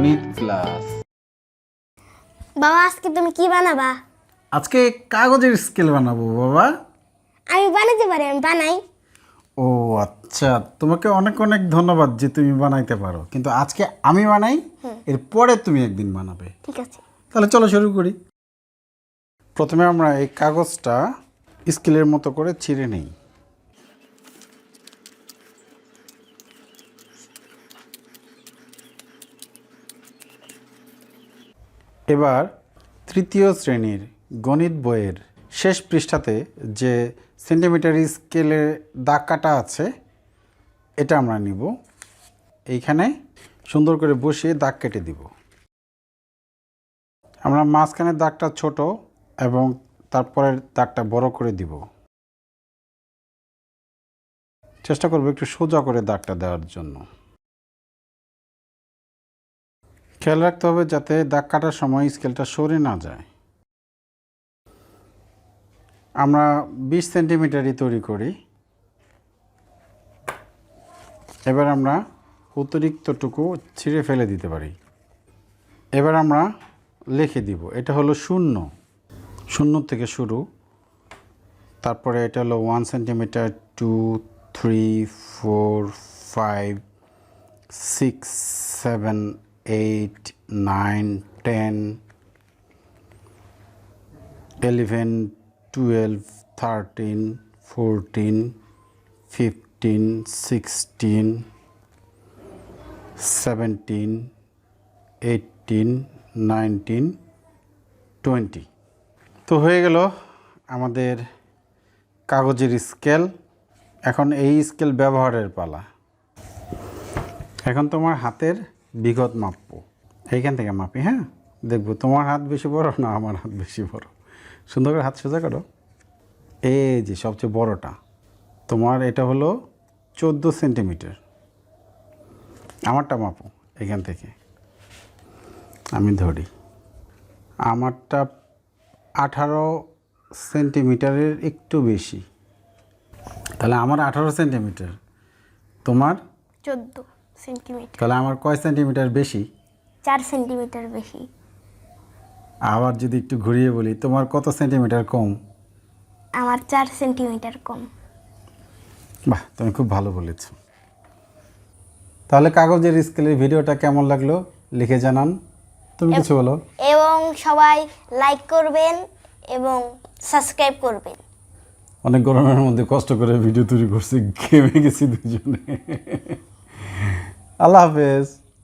গণিত ক্লাস। বাবা আজকে তুমি কি বানাবা? আজকে কাগজের স্কেল বানাবো বাবা। আমি বানাতে পারি, আমি বানাই। ও আচ্ছা, তোমাকে অনেক অনেক ধন্যবাদ যে তুমি বানাইতে পারো, কিন্তু আজকে আমি বানাই, এরপরে তুমি একদিন বানাবে। ঠিক আছে, তাহলে চলো শুরু করি। প্রথমে আমরা এই কাগজটা স্কেলের মতো করে ছিঁড়ে নিই। এবার তৃতীয় শ্রেণীর গণিত বইয়ের শেষ পৃষ্ঠাতে যে সেন্টিমিটার স্কেলে দাগ কাটা আছে এটা আমরা নিব, এইখানে সুন্দর করে বসিয়ে দাগ কেটে দিব। আমরা মাঝখানের দাগটা ছোট এবং তারপরের দাগটা বড় করে দিব। চেষ্টা করব একটু সোজা করে দাগটা দেওয়ার জন্য। খেয়াল রাখতে হবে যাতে দাগ কাটার সময় স্কেলটা সরে না যায়। আমরা 20 সেন্টিমিটারই তৈরি করি। এবার আমরা অতিরিক্তটুকু ছিঁড়ে ফেলে দিতে পারি। এবার আমরা লিখে দিব, এটা হলো শূন্য, শূন্য থেকে শুরু, তারপরে এটা হলো 1 সেন্টিমিটার, 2, 3, 4, 5, 6, 7, 8, 9, 10, 11, 12, 13, 14, 15, 16, 17, 18, 19, 20। তো হয়ে গেল আমাদের কাগজের স্কেল। এখন এই স্কেল ব্যবহারের পালা। এখন তোমার হাতের বিগত মাপবো, এইখান থেকে মাপি। হ্যাঁ, দেখবো তোমার হাত বেশি বড় না আমার হাত বেশি বড়। সুন্দর করে হাত সোজা করো। এই যে সবচেয়ে বড়টা তোমার, এটা হলো 14 সেন্টিমিটার। আমারটা মাপো, এখান থেকে আমি ধরি। আমারটা 18 সেন্টিমিটারের একটু বেশি। তাহলে আমার 18 সেন্টিমিটার, তোমার 14 সেন্টিমিটার। তাহলে আমার কয় সেন্টিমিটার বেশি? 4 সেন্টিমিটার বেশি। আবার যদি একটু ঘুরিয়ে বলি, তোমার কত সেন্টিমিটার কম? আমার 4 সেন্টিমিটার কম। বাহ, তুমি খুব ভালো বলেছ। তাহলে কাগজের স্কেলের ভিডিওটা কেমন লাগলো লিখে জানান। তুমি কিছু বলো। এবং সবাই লাইক করবেন এবং সাবস্ক্রাইব করবেন। অনেক গরমের মধ্যে কষ্ট করে ভিডিও তৈরি করছি, ঘেমে গেছি দুজনে। আল্লাহ হাফেজ।